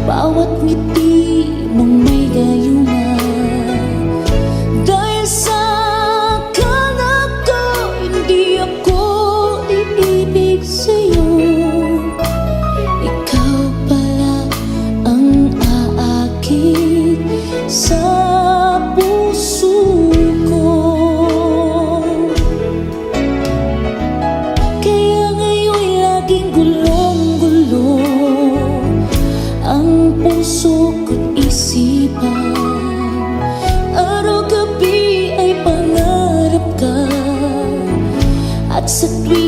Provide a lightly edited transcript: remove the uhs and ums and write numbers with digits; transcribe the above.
bawat ngiti mong may gayuma. Dahil sa akala ko, hindi ako iibig sa'yo. Ikaw pala ang aakit sa puso ko. Kaya ngayon laging gulong-gulo ang puso ko't isipan. Araw-gabi ay pangarap ka, at sa tuwing